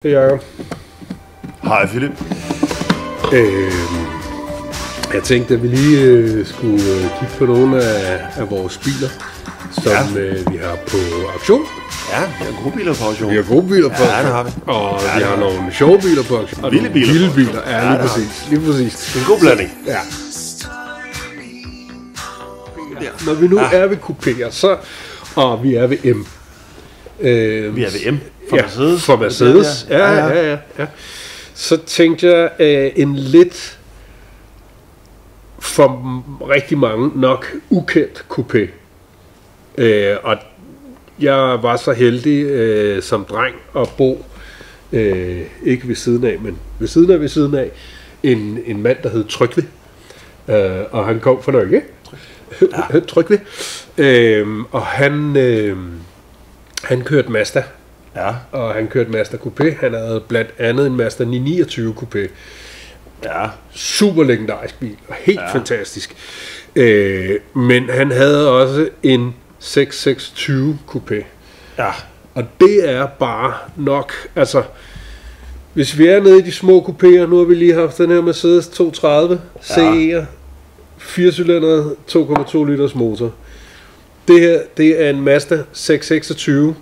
Det er Jacob. Hej Philip. Jeg tænkte, at vi lige skulle kigge på nogle af vores biler, som vi har på auktion. Ja, vi har gode biler på auktion. Vi har gode biler på auktion. Ja, det har vi. Og vi har nogle sjove biler på auktion. Og vilde biler. Vilde biler, ja, lige præcis. Lige præcis. En god blanding. Ja. Når vi nu er ved kupéer, så... Og vi er ved M. Vi er ved M. For Mercedes. For Mercedes. Ja. Så tænkte jeg en lidt for rigtig mange nok ukendt coupé. Og jeg var så heldig som dreng at bo ikke ved siden af, men ved siden af en mand, der hed Trygve. Og han kom fra Norge. Ja. Trygve. Og han kørte Mazda. Ja. Og han kørte Mazda Coupé. Han havde blandt andet en Mazda 929 Coupé. Ja. Super legendarisk bil. Og helt fantastisk. Men han havde også en 626 Coupé. Ja. Og det er bare nok... Altså, hvis vi er nede i de små coupéer, nu har vi lige haft den her Mercedes 230 CE'er. 4-cylindret, 2,2 liters motor. Det her, det er en Mazda 626,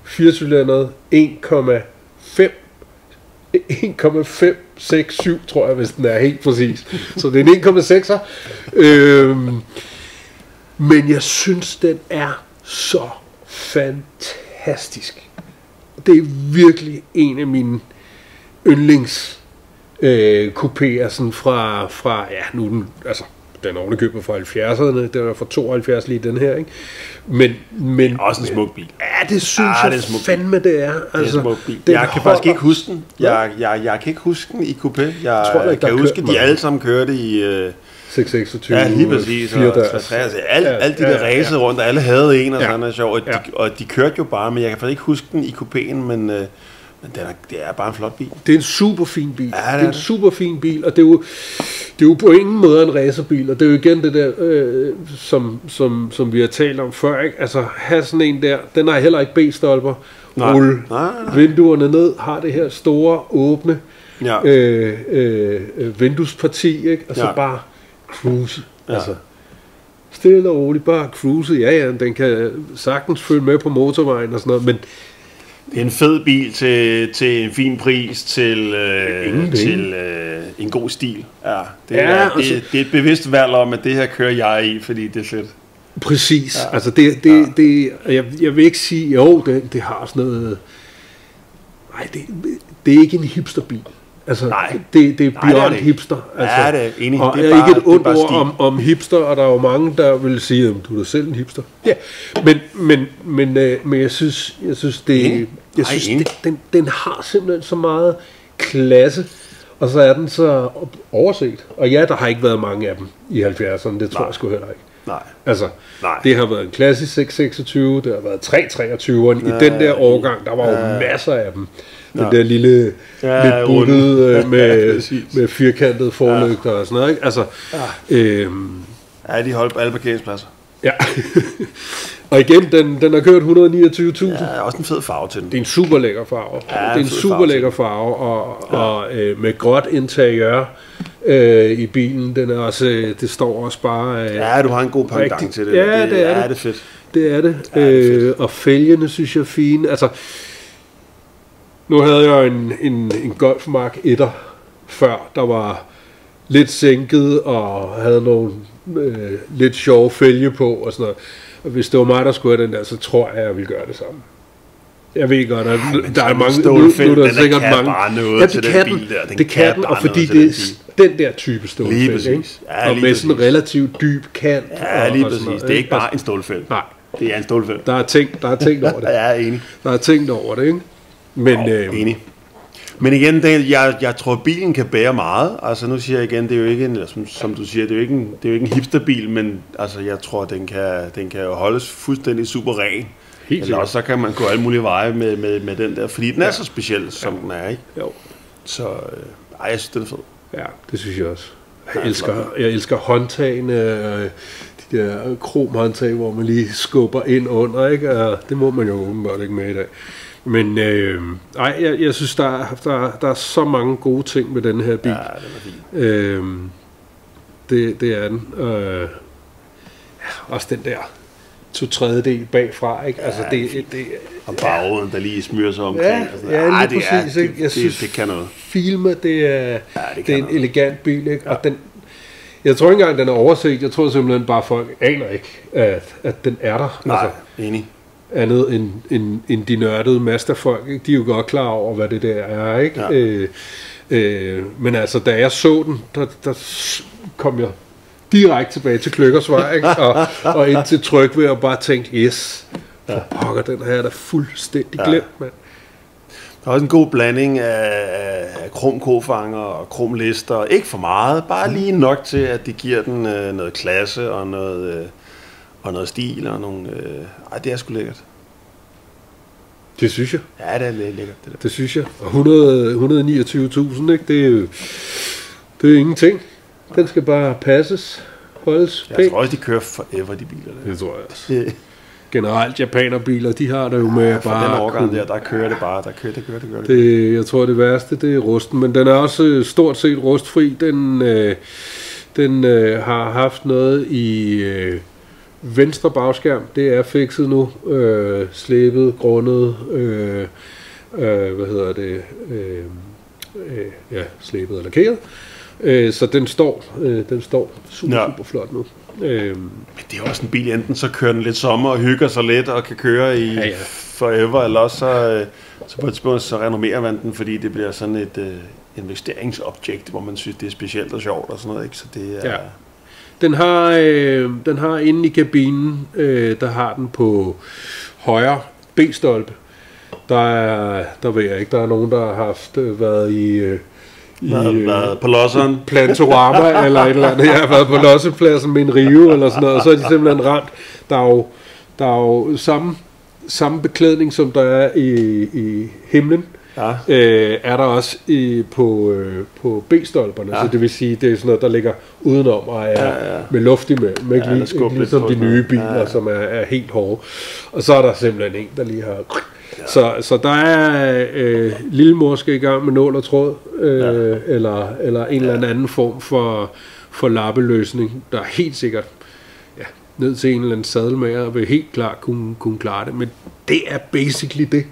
4-cylindret, 1,567, tror jeg, hvis den er helt præcis. Så det er en 1,6'er. Men jeg synes, den er så fantastisk. Det er virkelig en af mine yndlings coupéer, sådan fra ja, nu den, altså, den er ovenikøbet fra 70'erne, den er fra 72 lige den her, ikke? Men også en smuk bil. Ja, det synes jeg fandme det er. Altså, det er en smuk bil. Jeg kan faktisk ikke huske den. Jeg kan ikke huske den i coupé. Jeg kan huske, de alle sammen kørte i 626. Ja, lige præcis. Alt de der racer rundt, alle havde en og sådan noget sjov. Og de kørte jo bare, men jeg kan faktisk ikke huske den i coupéen, men det er bare en flot bil. Det er en super fin bil. Ja, det er en super fin bil, og det er jo på ingen måde en racerbil, og det er jo igen det der, som vi har talt om før, ikke? Altså, have sådan en der, den har heller ikke B-stolper. Rulle vinduerne ned, har det her store, åbne vinduesparti, ikke? Og så bare cruise. Altså, stille og roligt, bare cruise. Ja, den kan sagtens følge med på motorvejen og sådan noget, men det er en fed bil til en fin pris, til en god stil. Ja, det er et bevidst valg om, at det her kører jeg i, fordi det er fedt. Præcis. Ja. Altså jeg vil ikke sige, jo, det har sådan noget... Nej, det er ikke en hipsterbil. Altså, det er beyond hipster. Altså, ja, det er enig. Og det er ikke et ondt ord om hipster, og der er jo mange, der vil sige, at du er da selv en hipster. Ja, men jeg synes, den har simpelthen så meget klasse, og så er den så overset. Og ja, der har ikke været mange af dem i 70'erne, det tror jeg sgu heller ikke. Nej. Altså, det har været en klassisk 626, det har været 323'eren. I den der årgang, der var jo masser af dem. Den der lille, lidt buttede med firkantede forlygter og sådan noget, ikke? Altså, de holdt på alle parkeringspladser. Ja. Og igen, den har kørt 129.000. Ja, også en fed farve til den. Det er en super lækker farve. Ja, det er en super lækker farve, og med gråt interiør i bilen. Den er også, det står også bare... du har en god pendant til det. Ja, det er det. Ja, det er fedt. Det er det. Og fælgene synes jeg er fine. Altså, nu havde jeg en Golf Mark 1'er før, der var lidt sænket og havde nogle lidt sjove fælge på og sådan noget. Og hvis det var mig, der skulle have den der, så tror jeg ville gøre det samme. Jeg ved godt, at der er mange... Nu er der sikkert mange... Bare noget til den bil der. Det kan den, og fordi det er den der type stålfælg, ikke? Ja, og med sådan en relativt dyb kant. Ja, lige præcis. Det er ikke bare en stålfælg. Nej. Det er en stålfælg. Der er tænkt over det. Jeg er enig. Der er tænkt over det, ikke? Men, enig. Men igen, jeg tror, at bilen kan bære meget. Altså nu siger jeg igen, det er jo ikke en, som du siger, det er jo ikke en hipsterbil, men altså jeg tror, den kan jo holdes fuldstændig super ren. Eller også så kan man gå alle mulige veje med den der, fordi den er så speciel, som den er, ikke? Jo. Så jeg synes, den er fed. Ja, det synes jeg også. Jeg elsker håndtagene, de der kromhåndtag, hvor man lige skubber ind under, ikke? Og det må man jo åbenbart ikke med i dag. Men jeg synes, der er så mange gode ting med den her bil. Ja, den er fin. Det er den. Også den der 2/3 bagfra, ikke? Altså, det og bagruden, der lige smyrer sig omkring. Lige præcis, ikke? Jeg synes, det kan noget. Filmer, det er en noget. elegant bil, ikke? Ja. Og den, jeg tror ikke engang, den er overset. Jeg tror simpelthen bare, folk aner ikke, at den er der. Nej, altså, enig. Andet end de nørdede Mazda-folk, ikke? De er jo godt klar over, hvad det der er, ikke? Ja. Men altså, da jeg så den, der kom jeg direkte tilbage til Kløkkersvej, ikke? Og ind til Tryg ved at bare tænke, yes, for pokker, den her er da fuldstændig glemt, mand. Der er også en god blanding af krom kofanger og krom lister. Ikke for meget, bare lige nok til, at det giver den noget klasse og noget stil og nogle... det er sgu lækkert. Det synes jeg. Ja, det er lækkert. Det synes jeg. Og 129.000, ikke? Det er ingenting. Den skal bare passes, holdes pænt. Jeg tror også, de kører forever, de biler der. Det tror jeg også. Generelt japanerbiler, de har det jo med for bare... den årgang der kører det bare. Der kører det. Jeg tror, det værste, det er rusten. Men den er også stort set rustfri. Den har haft noget i venstre bagskærm. Det er fikset nu. Slæbet, grundet... slæbet og lakeret. Så den står super flot nu. Men det er også en bil, enten så kører den lidt sommer og hygger sig lidt og kan køre i forever, eller også så på et tidspunkt så renommerer man den, fordi det bliver sådan et investeringsobjekt, hvor man synes, det er specielt og sjovt og sådan noget, ikke? Så det er... Ja. Den har inde i kabinen, der har den på højre B-stolpe. Der ved jeg ikke, der er nogen, der har været i på losseren Plantorama eller et eller andet. Jeg har været på lossepladsen med en rive eller sådan noget, og så er de simpelthen ramt. Der er jo samme beklædning, som der er i himlen, er der også på B-stolperne, så det vil sige, det er sådan noget, der ligger udenom og er med luft imellem, ikke ligesom de nye biler, som er helt hårde. Og så er der simpelthen en, der lige har... Så der er lillemor skal i gang med nål og tråd, eller en eller anden form for lappeløsning, der helt sikkert ned til en eller anden sadelmager vil helt klart kunne klare det. Men det er basically det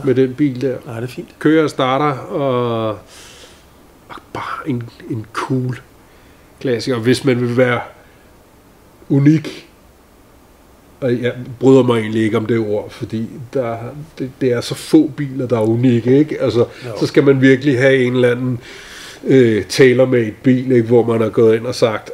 med den bil der. Ja, det er fint. Kører og starter, og bare en cool klassiker. Hvis man vil være unik, og jeg bryder mig egentlig ikke om det ord, fordi det er så få biler, der er unikke, ikke? Altså, så skal man virkelig have en eller anden tailor-made bil, ikke? Hvor man har gået ind og sagt,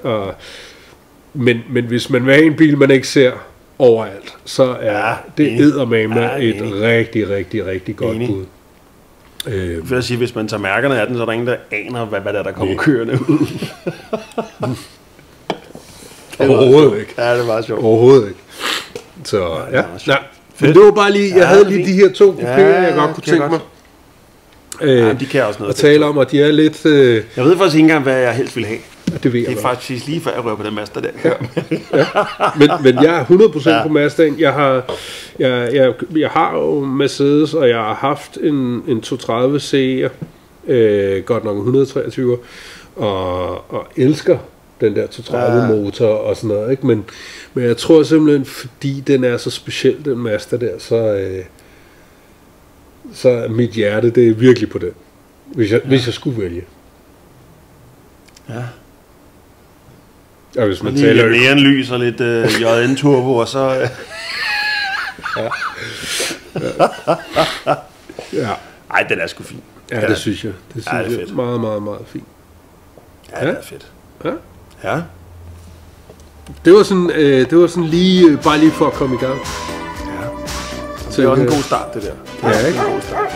men hvis man vil have en bil, man ikke ser overalt, så er det eddermame et rigtig, rigtig, rigtig godt bud. Jeg vil sige, hvis man tager mærkerne af den, så er der ingen, der aner, hvad der kommer kørende ud. Overhovedet ikke. Ja, det var sjovt. Overhovedet ikke. Så men det var bare lige, jeg havde lige de her 2 kupéer, jeg godt kunne tænke mig. De kan også noget at tale om, og de er lidt... Jeg ved faktisk ikke engang, hvad jeg helst vil have. Det er faktisk lige før jeg rører på den Mazda der. Men jeg er 100% på Mazdaen. Jeg har jo Mercedes, og jeg har haft en 230 CR, godt nok 123, og elsker den der 230 motor og sådan noget, ikke? Men jeg tror simpelthen, fordi den er så speciel, den Mazda der, så er mit hjerte, det er virkelig på den. Hvis jeg skulle vælge. Ja. Og hvis man taler mere end lys og lidt JN turbo, og så... Ej, den er sgu fin. Ja, det synes jeg. Det synes jeg er meget, meget, meget fint. Ja, det er fedt. Ja. Det var sådan lige, bare lige for at komme i gang. Ja. Det er også en god start, det der. Ja, ikke? En god start.